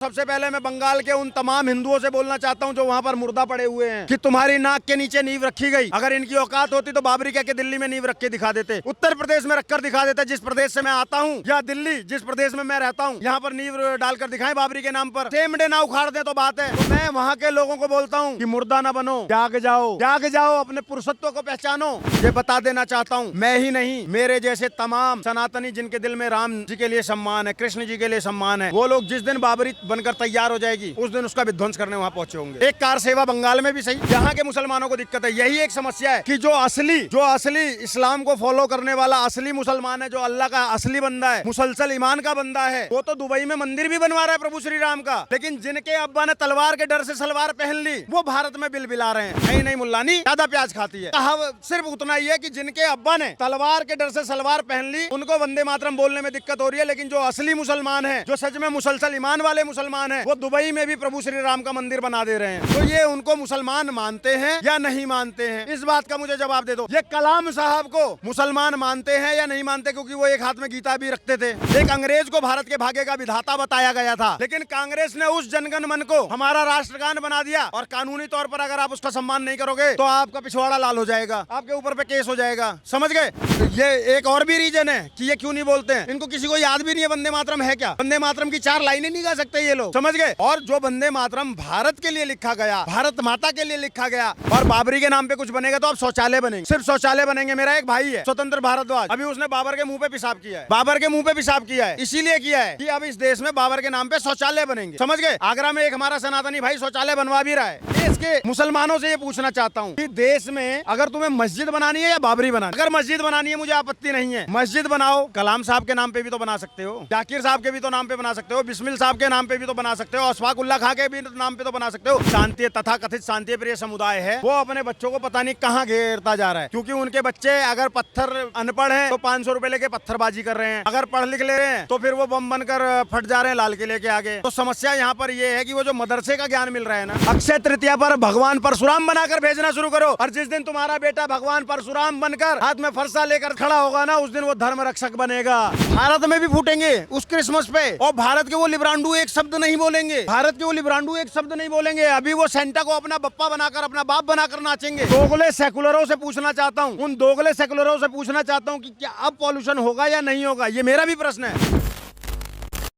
सबसे पहले मैं बंगाल के उन तमाम हिंदुओं से बोलना चाहता हूं जो वहां पर मुर्दा पड़े हुए हैं कि तुम्हारी नाक के नीचे नींव रखी गई। अगर इनकी औकात होती तो बाबरी कह के दिल्ली में नींव रख के दिखा देते, उत्तर प्रदेश में रखकर दिखा देते, जिस प्रदेश से मैं आता हूं, या दिल्ली जिस प्रदेश में मैं रहता हूं, यहाँ पर नींव डालकर दिखाएं बाबरी के नाम पर। सेम डे ना उखाड़ दे तो बात है। तो मैं वहाँ के लोगों को बोलता हूँ कि मुर्दा ना बनो, जाग जाओ, अपने पुरुषत्व को पहचानो। ये बता देना चाहता हूँ, मैं ही नहीं, मेरे जैसे तमाम सनातनी जिनके दिल में राम जी के लिए सम्मान है, कृष्ण जी के लिए सम्मान है, वो लोग जिस दिन बाबरी बनकर तैयार हो जाएगी उस दिन उसका विध्वंस करने वहाँ पहुंचे होंगे। एक कार सेवा बंगाल में भी सही, यहाँ के मुसलमानों को दिक्कत है। यही एक समस्या है कि जो असली इस्लाम को फॉलो करने वाला असली मुसलमान है, जो अल्लाह का असली बंदा है, मुसलसल ईमान का बंदा है, वो तो दुबई में मंदिर भी बनवा रहा है प्रभु श्री राम का। लेकिन जिनके अब्बा ने तलवार के डर से सलवार पहन ली, वो भारत में बिलबिला रहे हैं। नहीं मुल्लानी ज्यादा प्याज खाती है। कहा सिर्फ उतना ही है कि जिनके अब्बा ने तलवार के डर से सलवार पहन ली, उनको वंदे मातरम बोलने में दिक्कत हो रही है। लेकिन जो असली मुसलमान है, जो सच में मुसलसल ईमान वाले मुसलमान है, वो दुबई में भी प्रभु श्री राम का मंदिर बना दे रहे हैं। तो ये उनको मुसलमान मानते हैं या नहीं मानते हैं, इस बात का मुझे जवाब दे दो। ये कलाम साहब को मुसलमान मानते हैं या नहीं मानते, क्योंकि वो एक हाथ में गीता भी रखते थे। एक अंग्रेज को भारत के भाग्य का विधाता बताया गया था, लेकिन कांग्रेस ने उस जनगण मन को हमारा राष्ट्रगान बना दिया। और कानूनी तौर पर अगर आप उसका सम्मान नहीं करोगे तो आपका पिछवाड़ा लाल हो जाएगा, आपके ऊपर पे केस हो जाएगा। समझ गए? ये एक और भी रीजन है कि ये क्यों नहीं बोलते हैं। इनको किसी को याद भी नहीं है वंदे मातरम है क्या। वंदे मातरम की 4 लाइनें नहीं गा सकते ये लोग, समझ गए? और जो वंदे मातरम भारत के लिए लिखा गया, भारत माता के लिए लिखा गया, और बाबरी के नाम पे कुछ बनेगा तो अब शौचालय बनेंगे, सिर्फ शौचालय बनेंगे। मेरा एक भाई है स्वतंत्र भारद्वाज, अभी उसने बाबर के मुंह पे पेशाब किया है, बाबर के मुंह पे पेशाब किया है, इसीलिए किया है कि अब इस देश में बाबर के नाम पे शौचालय बनेंगे। समझ गए? आगरा में एक हमारा सनातनी भाई शौचालय बनवा भी रहा है। देश के मुसलमानों से ये पूछना चाहता हूँ कि देश में अगर तुम्हें मस्जिद बनानी है या बाबरी बनानी, अगर मस्जिद बनानी है मुझे आपत्ति नहीं है, मस्जिद बनाओ। कलाम साहब के नाम पे भी तो बना सकते हो, जाकिर साहब के भी तो नाम पे बना सकते हो, बिस्मिल साहब के नाम पे भी तो बना सकते हो, अशफाकुल्लाह खां के भी नाम पे तो बना सकते हो। शांति तथा कथित शांति प्रिय समुदाय है, वो अपने बच्चों को पता नहीं कहाँ घेरता जा रहा है, क्योंकि उनके बच्चे अगर पत्थर अनपढ़ हैं तो 500 रुपए लेके पत्थरबाजी कर रहे हैं, अगर पढ़ लिख ले रहे हैं तो फिर वो बम बनकर फट जा रहे हैं लाल किले के आगे। तो समस्या यहाँ पर ये है कि वो जो मदरसे का ज्ञान मिल रहा है ना, अक्षय तृतीया पर भगवान परशुराम बनाकर भेजना शुरू करो, और जिस दिन तुम्हारा बेटा भगवान परशुराम बनकर हाथ में फरसा लेकर खड़ा होगा ना, उस दिन वो धर्म रक्षक बनेगा। भारत में भी फूटेंगे उस क्रिसमस पे, और भारत के वो लिब्रांडू एक शब्द नहीं बोलेंगे, भारत के वो लिब्रांडू एक शब्द नहीं बोलेंगे। अभी वो सेंटा को अपना बप्पा बनाकर, अपना बाप बनाकर नाचेंगे। दोगले सेकुलरों से पूछना चाहता हूँ, उन दोगले सेकुलरों से पूछना चाहता हूँ कि क्या अब पॉल्यूशन होगा या नहीं होगा, ये मेरा भी प्रश्न है।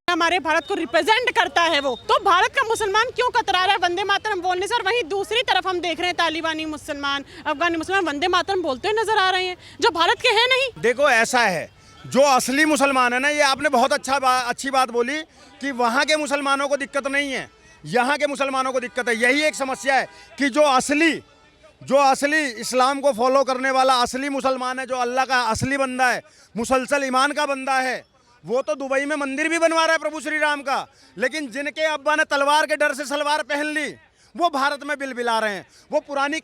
हमारे भारत को रिप्रेजेंट करता है वो, तो भारत का मुसलमान क्यों कतरा रहा है वंदे मातरम बोलने से। और वहीं दूसरी तरफ हम देख रहे हैं तालिबानी मुसलमान, अफगानी मुसलमान वंदे मातरम बोलते हुए नजर आ रहे हैं, जो भारत के हैं नहीं। देखो ऐसा है, जो असली मुसलमान है ना, ये आपने बहुत अच्छी बात बोली कि वहाँ के मुसलमानों को दिक्कत नहीं है, यहाँ के मुसलमानों को दिक्कत है। यही एक समस्या है कि जो असली इस्लाम को फॉलो करने वाला असली मुसलमान है, जो अल्लाह का असली बंदा है, मुसलसल ईमान का बंदा है, वो तो दुबई में मंदिर भी बनवा रहा है प्रभु श्री राम का। लेकिन जिनके अब्बा ने तलवार के डर से सलवार पहन ली, वो भारत में बिलबिला रहे हैं। वो पुरानी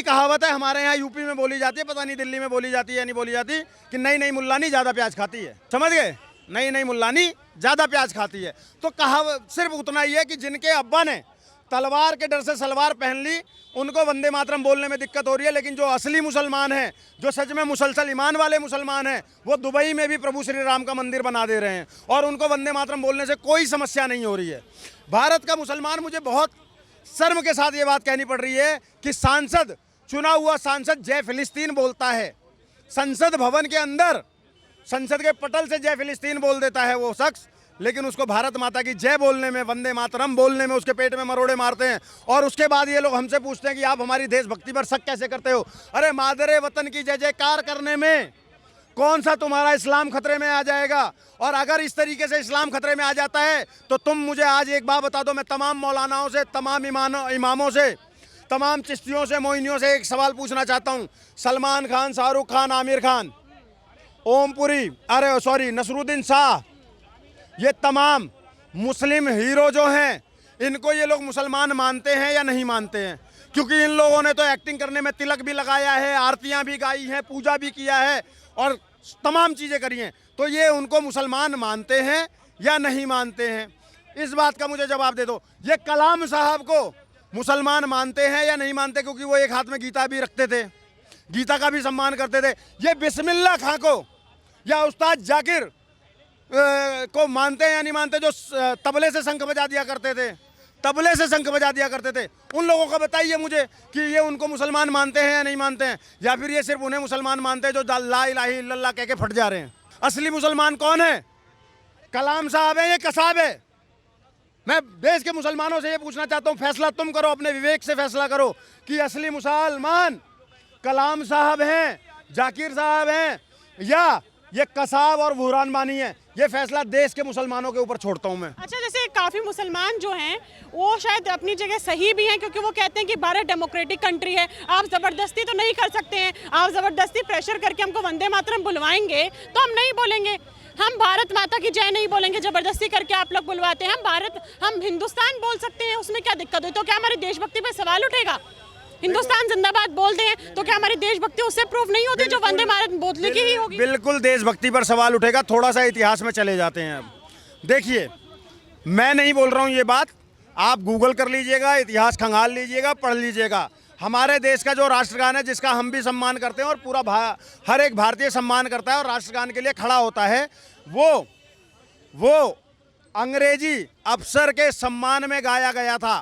कहावत है, हमारे यहाँ यूपी में बोली जाती है, पता नहीं दिल्ली में बोली जाती है या नहीं बोली जाती, कि नहीं मुल्लानी ज्यादा प्याज खाती है। समझ गए? नहीं मुल्लानी ज्यादा प्याज खाती है। तो कहावत सिर्फ उतना ही है कि जिनके अब्बा ने तलवार के डर से सलवार पहन ली, उनको वंदे मातरम बोलने में दिक्कत हो रही है। लेकिन जो असली मुसलमान है, जो सच में मुसलसल ईमान वाले मुसलमान हैं, वो दुबई में भी प्रभु श्री राम का मंदिर बना दे रहे हैं, और उनको वंदे मातरम बोलने से कोई समस्या नहीं हो रही है। भारत का मुसलमान, मुझे बहुत शर्म के साथ ये बात कहनी पड़ रही है कि चुना हुआ सांसद जय फिलिस्तीन बोलता है, संसद भवन के अंदर संसद के पटल से जय फिलिस्तीन बोल देता है वो शख्स, लेकिन उसको भारत माता की जय बोलने में, वंदे मातरम बोलने में उसके पेट में मरोड़े मारते हैं। और उसके बाद ये लोग हमसे पूछते हैं कि आप हमारी देशभक्ति पर शक कैसे करते हो। अरे मादरे वतन की जय जयकार करने में कौन सा तुम्हारा इस्लाम खतरे में आ जाएगा। और अगर इस तरीके से इस्लाम खतरे में आ जाता है तो तुम मुझे आज एक बात बता दो, मैं तमाम मौलानाओं से, तमाम इमामों से, तमाम चिश्तियों से, मोइनियों से एक सवाल पूछना चाहता हूँ। सलमान खान, शाहरुख खान, आमिर खान, नसरुद्दीन शाह, ये तमाम मुस्लिम हीरो जो हैं, इनको ये लोग मुसलमान मानते हैं या नहीं मानते हैं? क्योंकि इन लोगों ने तो एक्टिंग करने में तिलक भी लगाया है, आरतियां भी गाई हैं, पूजा भी किया है और तमाम चीज़ें करी हैं। तो ये उनको मुसलमान मानते हैं या नहीं मानते हैं, इस बात का मुझे जवाब दे दो। ये कलाम साहब को मुसलमान मानते हैं या नहीं मानते, क्योंकि वो एक हाथ में गीता भी रखते थे, गीता का भी सम्मान करते थे। ये बिस्मिल्लाह खां को या उस्ताद जाकिर को मानते हैं या नहीं मानते, जो तबले से शंख बजा दिया करते थे, तबले से शंख बजा दिया करते थे, उन लोगों का बताइए मुझे कि ये उनको मुसलमान मानते हैं या नहीं मानते हैं, या फिर ये सिर्फ उन्हें मुसलमान मानते हैं जो ला इलाहा इल्लल्लाह कह के फट जा रहे हैं। असली मुसलमान कौन है? कलाम साहब है, ये कसाब है। मैं देश के मुसलमानों से ये पूछना चाहता हूँ, फैसला तुम करो, अपने विवेक से फैसला करो कि असली मुसलमान कलाम साहब हैं, जाकिर साहब हैं, या ये कसाब और बुहरान बानी है। ये फैसला देश के मुसलमानों के ऊपर छोड़ता हूँ मैं। अच्छा, जैसे काफ़ी मुसलमान जो हैं वो शायद अपनी जगह सही भी हैं, क्योंकि वो कहते हैं कि भारत डेमोक्रेटिक कंट्री है, आप ज़बरदस्ती तो नहीं कर सकते हैं, आप ज़बरदस्ती प्रेशर करके हमको वंदे मातरम बुलवाएंगे तो हम नहीं बोलेंगे, हम भारत माता की जय नहीं बोलेंगे, ज़बरदस्ती करके आप लोग बुलवाते हैं, हम हिंदुस्तान बोल सकते हैं, उसमें क्या दिक्कत है? तो क्या हमारी देशभक्ति पर सवाल उठेगा? हिंदुस्तान जिंदाबाद बोल दें तो क्या हमारी देशभक्ति उससे प्रूफ नहीं होती जो वंदे मातरम बोलने की ही होगी? बिल्कुल देशभक्ति पर सवाल उठेगा। थोड़ा सा इतिहास में चले जाते हैं। अब देखिए, मैं नहीं बोल रहा हूँ ये बात, आप गूगल कर लीजिएगा, इतिहास खंगाल लीजिएगा, पढ़ लीजिएगा। हमारे देश का जो राष्ट्रगान है, जिसका हम भी सम्मान करते हैं और पूरा हर एक भारतीय सम्मान करता है और राष्ट्रगान के लिए खड़ा होता है, वो अंग्रेजी अफसर के सम्मान में गाया गया था।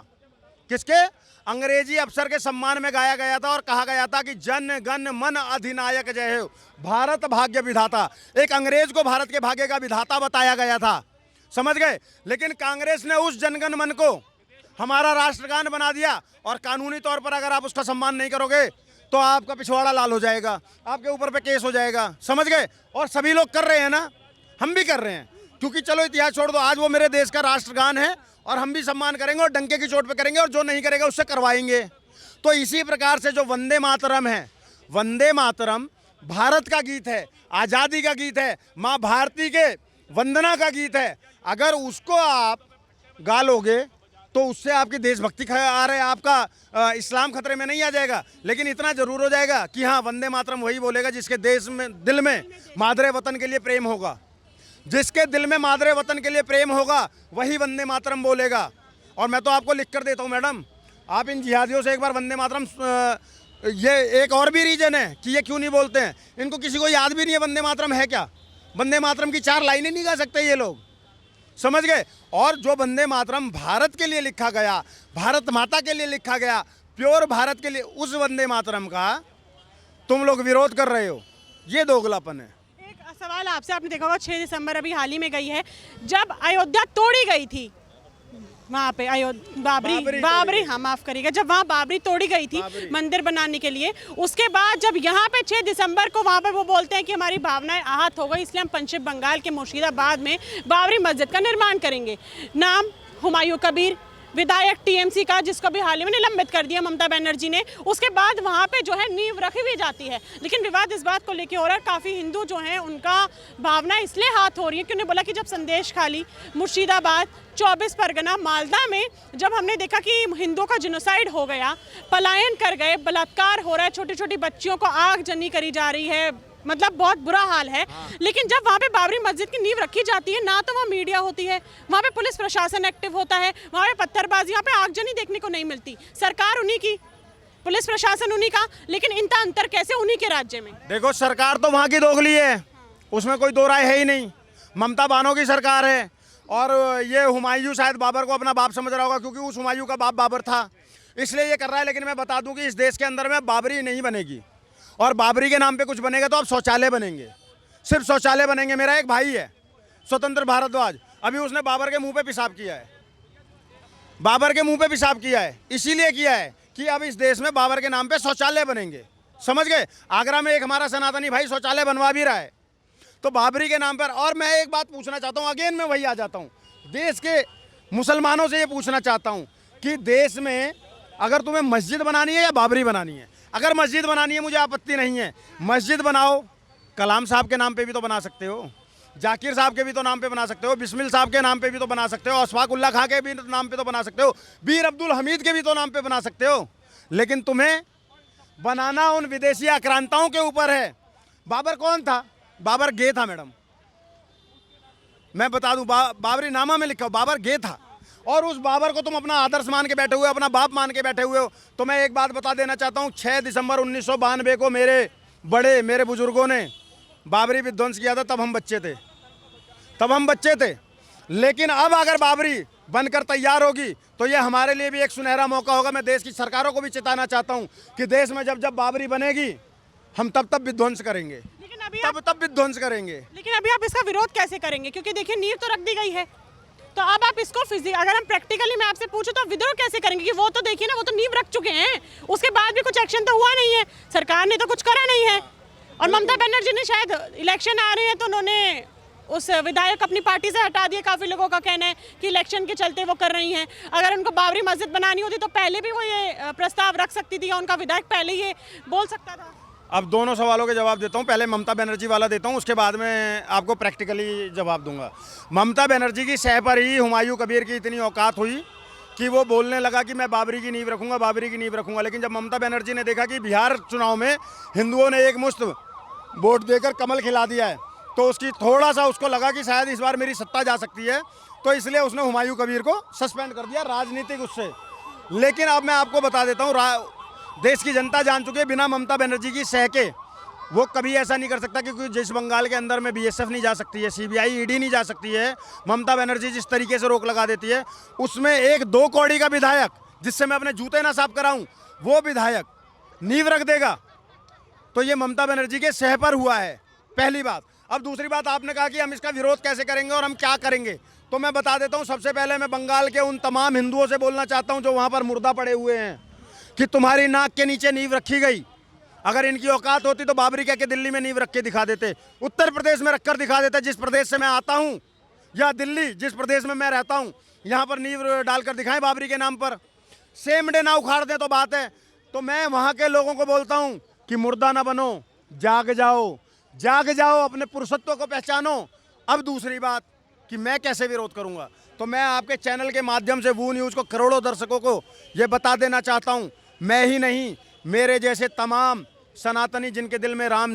किसके? अंग्रेजी अफसर के सम्मान में गाया गया था और कहा गया था कि जन गण मन अधिनायक जय हो, भारत भाग्य विधाता। एक अंग्रेज को भारत के भाग्य का विधाता बताया गया था, समझ गए? लेकिन कांग्रेस ने उस जनगण मन को हमारा राष्ट्रगान बना दिया और कानूनी तौर पर अगर आप उसका सम्मान नहीं करोगे तो आपका पिछवाड़ा लाल हो जाएगा, आपके ऊपर पे केस हो जाएगा, समझ गए? और सभी लोग कर रहे हैं ना, हम भी कर रहे हैं, क्योंकि चलो इतिहास छोड़ दो, आज वो मेरे देश का राष्ट्रगान है और हम भी सम्मान करेंगे और डंके की चोट पे करेंगे, और जो नहीं करेगा उससे करवाएंगे। तो इसी प्रकार से जो वंदे मातरम है, वंदे मातरम भारत का गीत है, आज़ादी का गीत है, माँ भारती के वंदना का गीत है। अगर उसको आप गालोगे तो उससे आपकी देशभक्ति आ रहा है, आपका इस्लाम खतरे में नहीं आ जाएगा। लेकिन इतना जरूर हो जाएगा कि हाँ, वंदे मातरम वही बोलेगा जिसके देश में, दिल में मादरे वतन के लिए प्रेम होगा। जिसके दिल में मादरे वतन के लिए प्रेम होगा वही वंदे मातरम बोलेगा। और मैं तो आपको लिख कर देता हूँ मैडम, आप इन जिहादियों से एक बार वंदे मातरम, ये एक और भी रीजन है कि ये क्यों नहीं बोलते हैं, इनको किसी को याद भी नहीं है वंदे मातरम है क्या। वंदे मातरम की 4 लाइनें नहीं गा सकते ये लोग, समझ गए? और जो वंदे मातरम भारत के लिए लिखा गया, भारत माता के लिए लिखा गया, प्योर भारत के लिए, उस वंदे मातरम का तुम लोग विरोध कर रहे हो, ये दोगलापन है। सवाल आपसे, आपने देखा होगा 6 दिसंबर अभी हाल ही में गई है, जब अयोध्या तोड़ी गई थी, वहाँ पे बाबरी हाँ माफ करिएगा, जब वहाँ बाबरी तोड़ी गई थी मंदिर बनाने के लिए, उसके बाद जब यहाँ पे 6 दिसंबर को वहाँ पे वो बोलते हैं कि हमारी भावनाएं आहत हो गई, इसलिए हम पश्चिम बंगाल के मुर्शिदाबाद में बाबरी मस्जिद का निर्माण करेंगे। नाम हुमायूं कबीर, विधायक टीएमसी का, जिसको भी हाल ही में निलंबित कर दिया ममता बनर्जी ने। उसके बाद वहाँ पे जो है नींव रखी भी जाती है, लेकिन विवाद इस बात को लेके हो रहा है, काफ़ी हिंदू जो हैं उनका भावना इसलिए हाथ हो रही है कि उन्होंने बोला कि जब संदेश खाली, मुर्शिदाबाद, 24 परगना, मालदा में जब हमने देखा कि हिंदुओं का जिनोसाइड हो गया, पलायन कर गए, बलात्कार हो रहा है, छोटी छोटी बच्चियों को आगजनी करी जा रही है, मतलब बहुत बुरा हाल है। लेकिन जब वहाँ पे बाबरी मस्जिद की नींव रखी जाती है, ना तो वहाँ मीडिया होती है, वहाँ पे पुलिस प्रशासन एक्टिव होता है, वहाँ पे पत्थरबाजी, यहाँ पे आगजनी देखने को नहीं मिलती। सरकार उन्हीं की, पुलिस प्रशासन उन्हीं का, लेकिन इनका अंतर कैसे उन्हीं के राज्य में? देखो, सरकार तो वहाँ की दोगली है, उसमें कोई दो राय है ही नहीं। ममता बानो की सरकार है और ये हुमायूं शायद बाबर को अपना बाप समझ रहा होगा, क्योंकि उस हुमायूं का बाप बाबर था, इसलिए ये कर रहा है। लेकिन मैं बता दूं कि इस देश के अंदर में बाबरी नहीं बनेगी, और बाबरी के नाम पे कुछ बनेगा तो अब शौचालय बनेंगे, सिर्फ शौचालय बनेंगे। मेरा एक भाई है स्वतंत्र भारद्वाज, अभी उसने बाबर के मुंह पे पेशाब किया है, बाबर के मुंह पे पेशाब किया है, इसीलिए किया है कि अब इस देश में बाबर के नाम पे शौचालय बनेंगे, समझ गए? आगरा में एक हमारा सनातनी भाई शौचालय बनवा भी रहा है, तो बाबरी के नाम पर। और मैं एक बात पूछना चाहता हूँ, अगेन मैं वही आ जाता हूँ, देश के मुसलमानों से ये पूछना चाहता हूँ कि देश में अगर तुम्हें मस्जिद बनानी है या बाबरी बनानी है, अगर मस्जिद बनानी है मुझे आपत्ति नहीं है, मस्जिद बनाओ, कलाम साहब के नाम पे भी तो बना सकते हो, जाकिर साहब के भी तो नाम पे बना सकते हो, बिस्मिल साहब के नाम पे भी तो बना सकते हो, अशफाक उल्लाह खां के भी नाम पे तो बना सकते हो, बीर अब्दुल हमीद के भी तो नाम पे बना सकते हो। लेकिन तुम्हें बनाना उन विदेशी आक्रांताओं के ऊपर है। बाबर कौन था? बाबर गे था मैडम, मैं बता दूं, बाबरी नामा में लिखा, बाबर गे था। और उस बाबर को तुम अपना आदर्श मान के बैठे हुए, अपना बाप मान के बैठे हुए हो। तो मैं एक बात बता देना चाहता हूँ, 6 दिसंबर 1992 को मेरे बुजुर्गों ने बाबरी विध्वंस किया था, तब हम बच्चे थे। तब हम बच्चे थे। लेकिन अब अगर बाबरी बनकर तैयार होगी तो ये हमारे लिए भी एक सुनहरा मौका होगा। मैं देश की सरकारों को भी चेताना चाहता हूँ कि देश में जब जब बाबरी बनेगी हम तब विध्वंस करेंगे, लेकिन अभी तब विध्वंस करेंगे। लेकिन अभी आप इसका विरोध कैसे करेंगे? क्योंकि देखिए नींव तो रख दी गई है, तो अब आप इसको अगर हम प्रैक्टिकली मैं आपसे पूछूं तो विद्रोह कैसे करेंगे? कि वो तो देखिए ना, वो तो नींव रख चुके हैं, उसके बाद भी कुछ एक्शन तो हुआ नहीं है, सरकार ने तो कुछ करा नहीं है। और ममता बनर्जी ने शायद इलेक्शन आ रहे हैं तो उन्होंने उस विधायक अपनी पार्टी से हटा दिए। काफी लोगों का कहना है कि इलेक्शन के चलते वो कर रही हैं। अगर उनको बाबरी मस्जिद बनानी होती तो पहले भी वो ये प्रस्ताव रख सकती थी, या उनका विधायक पहले ये बोल सकता था। अब दोनों सवालों के जवाब देता हूं। पहले ममता बनर्जी वाला देता हूं, उसके बाद में आपको प्रैक्टिकली जवाब दूंगा। ममता बनर्जी की सह पर ही हुमायूं कबीर की इतनी औकात हुई कि वो बोलने लगा कि मैं बाबरी की नींव रखूंगा, बाबरी की नींव रखूंगा। लेकिन जब ममता बनर्जी ने देखा कि बिहार चुनाव में हिंदुओं ने एक मुश्त वोट देकर कमल खिला दिया है, तो उसकी थोड़ा सा उसको लगा कि शायद इस बार मेरी सत्ता जा सकती है, तो इसलिए उसने हुमायूं कबीर को सस्पेंड कर दिया राजनीतिक उससे। लेकिन अब मैं आपको बता देता हूँ, देश की जनता जान चुकी है बिना ममता बनर्जी की सह के वो कभी ऐसा नहीं कर सकता। क्योंकि जिस बंगाल के अंदर में बीएसएफ नहीं जा सकती है, सीबीआई ईडी नहीं जा सकती है, ममता बनर्जी जिस तरीके से रोक लगा देती है, उसमें एक 2 कौड़ी का विधायक जिससे मैं अपने जूते ना साफ कराऊं वो विधायक नींव रख देगा, तो ये ममता बनर्जी के सह पर हुआ है, पहली बात। अब दूसरी बात, आपने कहा कि हम इसका विरोध कैसे करेंगे और हम क्या करेंगे, तो मैं बता देता हूँ। सबसे पहले मैं बंगाल के उन तमाम हिंदुओं से बोलना चाहता हूँ जो वहाँ पर मुर्दा पड़े हुए हैं कि तुम्हारी नाक के नीचे नींव रखी गई। अगर इनकी औकात होती तो बाबरी कह के दिल्ली में नींव रख के दिखा देते, उत्तर प्रदेश में रखकर दिखा देते, जिस प्रदेश से मैं आता हूँ, या दिल्ली जिस प्रदेश में मैं रहता हूँ, यहाँ पर नींव डालकर दिखाएं बाबरी के नाम पर। सेम डे ना उखाड़ दें तो बात है। तो मैं वहाँ के लोगों को बोलता हूँ कि मुर्दा ना बनो, जाग जाओ, जाग जाओ, अपने पुरुषत्व को पहचानो। अब दूसरी बात कि मैं कैसे विरोध करूँगा, तो मैं आपके चैनल के माध्यम से वो न्यूज़ को करोड़ों दर्शकों को ये बता देना चाहता हूँ, मैं ही नहीं, मेरे जैसे तमाम सनातनी जिनके दिल में राम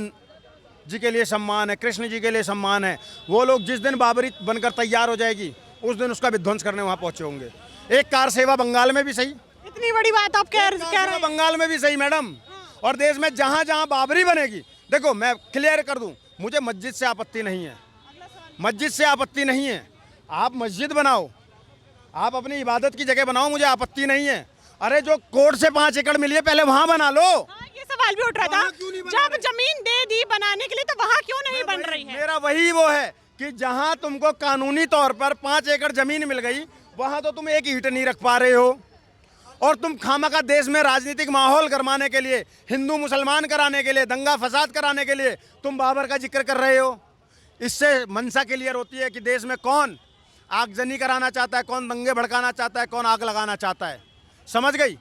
जी के लिए सम्मान है, कृष्ण जी के लिए सम्मान है, वो लोग जिस दिन बाबरी बनकर तैयार हो जाएगी उस दिन उसका विध्वंस करने वहाँ पहुँचे होंगे। एक कार सेवा बंगाल में भी सही, इतनी बड़ी बात आप कह रहे हैं? बंगाल में भी सही मैडम, और देश में जहाँ जहाँ बाबरी बनेगी। देखो मैं क्लियर कर दूँ, मुझे मस्जिद से आपत्ति नहीं है, मस्जिद से आपत्ति नहीं है। आप मस्जिद बनाओ, आप अपनी इबादत की जगह बनाओ, मुझे आपत्ति नहीं है। अरे जो कोर्ट से 5 एकड़ मिली है पहले वहां बना लो। ये सवाल भी उठ रहा था, जब जमीन दे दी बनाने के लिए तो वहां क्यों नहीं बन रही है? मेरा वही वो है कि जहां तुमको कानूनी तौर पर 5 एकड़ जमीन मिल गई, वहां तो तुम एक ईंट नहीं रख पा रहे हो, और तुम खामखा देश में राजनीतिक माहौल गरमाने के लिए, हिंदू मुसलमान कराने के लिए, दंगा फसाद कराने के लिए तुम बाबर का जिक्र कर रहे हो। इससे मंशा क्लियर होती है कि देश में कौन आगजनी कराना चाहता है, कौन दंगे भड़काना चाहता है, कौन आग लगाना चाहता है। समझ गई?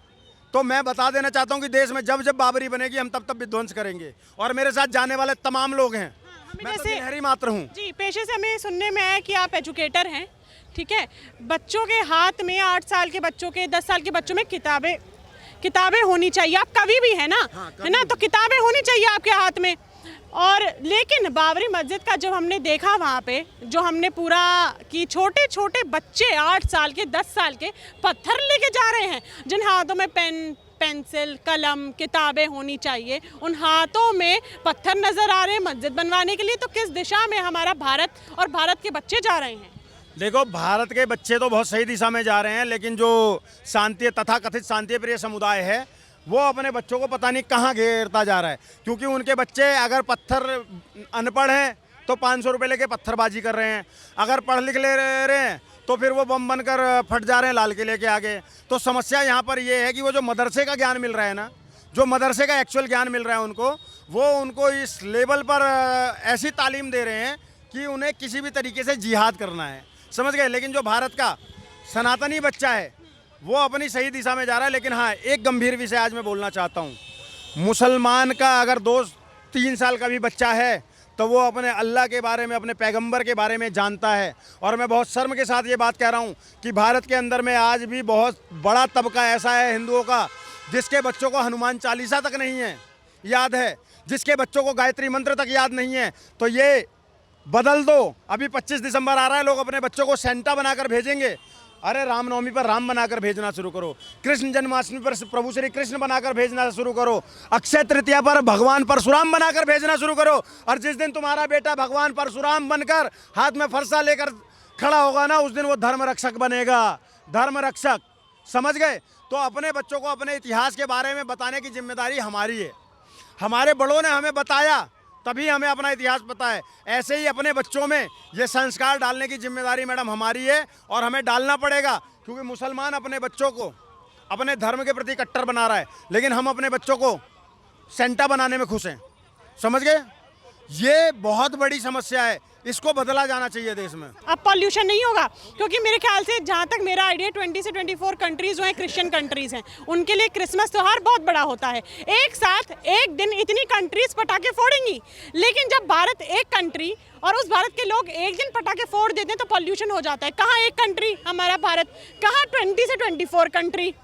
तो मैं बता देना चाहता हूं कि देश में जब जब बाबरी बनेगी हम तब विध्वंस करेंगे। और मेरे साथ जाने वाले तमाम लोग हैं, मैं तो गिलहरी मात्र हूं। जी, पेशे से हमें सुनने में आया कि आप एजुकेटर हैं, ठीक है। बच्चों के हाथ में, 8 साल के बच्चों के, 10 साल के बच्चों में किताबें होनी चाहिए। आप कवि भी है ना, है ना, तो किताबें होनी चाहिए आपके हाथ में। और लेकिन बाबरी मस्जिद का जब हमने देखा वहाँ पे, जो हमने पूरा कि छोटे छोटे बच्चे 8 साल के, 10 साल के पत्थर लेके जा रहे हैं, जिन हाथों में पेन, पेंसिल, कलम, किताबें होनी चाहिए, उन हाथों में पत्थर नजर आ रहे हैं मस्जिद बनवाने के लिए। तो किस दिशा में हमारा भारत और भारत के बच्चे जा रहे हैं? देखो, भारत के बच्चे तो बहुत सही दिशा में जा रहे हैं, लेकिन जो शांति तथाकथित शांति प्रिय समुदाय है वो अपने बच्चों को पता नहीं कहाँ घेरता जा रहा है। क्योंकि उनके बच्चे अगर पत्थर अनपढ़ हैं तो 500 रुपये लेके पत्थरबाजी कर रहे हैं, अगर पढ़ लिख ले रहे हैं तो फिर वो बम बनकर फट जा रहे हैं लाल किले के आगे। तो समस्या यहाँ पर ये है कि वो जो मदरसे का ज्ञान मिल रहा है ना, जो मदरसे का एक्चुअल ज्ञान मिल रहा है वो उनको इस लेवल पर ऐसी तालीम दे रहे हैं कि उन्हें किसी भी तरीके से जिहाद करना है। समझ गए? लेकिन जो भारत का सनातनी बच्चा है वो अपनी सही दिशा में जा रहा है। लेकिन हाँ, एक गंभीर विषय आज मैं बोलना चाहता हूँ। मुसलमान का अगर 2-3 साल का भी बच्चा है तो वो अपने अल्लाह के बारे में, अपने पैगंबर के बारे में जानता है। और मैं बहुत शर्म के साथ ये बात कह रहा हूँ कि भारत के अंदर में आज भी बहुत बड़ा तबका ऐसा है हिंदुओं का जिसके बच्चों को हनुमान चालीसा तक नहीं है याद है, जिसके बच्चों को गायत्री मंत्र तक याद नहीं है। तो ये बदल दो। अभी 25 दिसंबर आ रहा है, लोग अपने बच्चों को सेंटा बनाकर भेजेंगे अरे रामनवमी पर राम बनाकर भेजना शुरू करो, कृष्ण जन्माष्टमी पर प्रभु श्री कृष्ण बनाकर भेजना शुरू करो, अक्षय तृतीया पर भगवान परशुराम बनाकर भेजना शुरू करो। और जिस दिन तुम्हारा बेटा भगवान परशुराम बनकर हाथ में फरसा लेकर खड़ा होगा ना, उस दिन वो धर्म रक्षक बनेगा, धर्म रक्षक। समझ गए? तो अपने बच्चों को अपने इतिहास के बारे में बताने की जिम्मेदारी हमारी है। हमारे बड़ों ने हमें बताया, तभी हमें अपना इतिहास पता है। ऐसे ही अपने बच्चों में ये संस्कार डालने की जिम्मेदारी मैडम हमारी है, और हमें डालना पड़ेगा, क्योंकि मुसलमान अपने बच्चों को अपने धर्म के प्रति कट्टर बना रहा है, लेकिन हम अपने बच्चों को सेंटा बनाने में खुश हैं। समझ गए? ये बहुत बड़ी समस्या है, इसको बदला जाना चाहिए देश में। अब पॉल्यूशन नहीं होगा, क्योंकि मेरे ख्याल से जहाँ तक मेरा आइडिया 20 से 24 कंट्रीज जो हैं क्रिश्चियन कंट्रीज हैं, उनके लिए क्रिसमस त्यौहार बहुत बड़ा होता है। एक साथ एक दिन इतनी कंट्रीज पटाखे फोड़ेंगी, लेकिन जब भारत एक कंट्री और उस भारत के लोग एक दिन पटाखे फोड़ देते हैं तो पॉल्यूशन हो जाता है। कहाँ एक कंट्री हमारा भारत, कहाँ 20 से 24 कंट्री।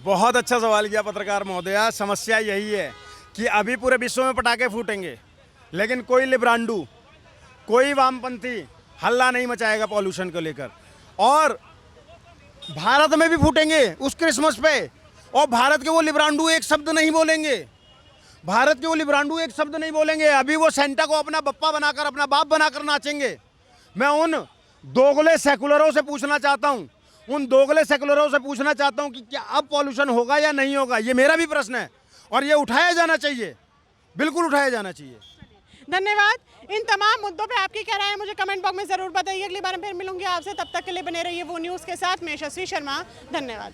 बहुत अच्छा सवाल किया पत्रकार महोदया। समस्या यही है कि अभी पूरे विश्व में पटाखे फूटेंगे, लेकिन कोई लिब्रांडू, कोई वामपंथी हल्ला नहीं मचाएगा पॉल्यूशन को लेकर। और भारत में भी फूटेंगे उस क्रिसमस पे, और भारत के वो लिब्रांडू एक शब्द नहीं बोलेंगे, भारत के वो लिब्रांडू एक शब्द नहीं बोलेंगे। अभी वो सेंटा को अपना बप्पा बनाकर, अपना बाप बनाकर नाचेंगे। मैं उन दोगले सेकुलरों से पूछना चाहता हूँ, उन दोगले सेकुलरों से पूछना चाहता हूँ कि क्या अब पॉल्यूशन होगा या नहीं होगा? ये मेरा भी प्रश्न है, और ये उठाया जाना चाहिए, बिल्कुल उठाया जाना चाहिए। धन्यवाद। इन तमाम मुद्दों पे आपकी क्या राय है मुझे कमेंट बॉक्स में ज़रूर बताइए। अगली बार फिर मिलूंगी आपसे, तब तक के लिए बने रहिए वो न्यूज़ के साथ। मैं यशस्वी शर्मा, धन्यवाद।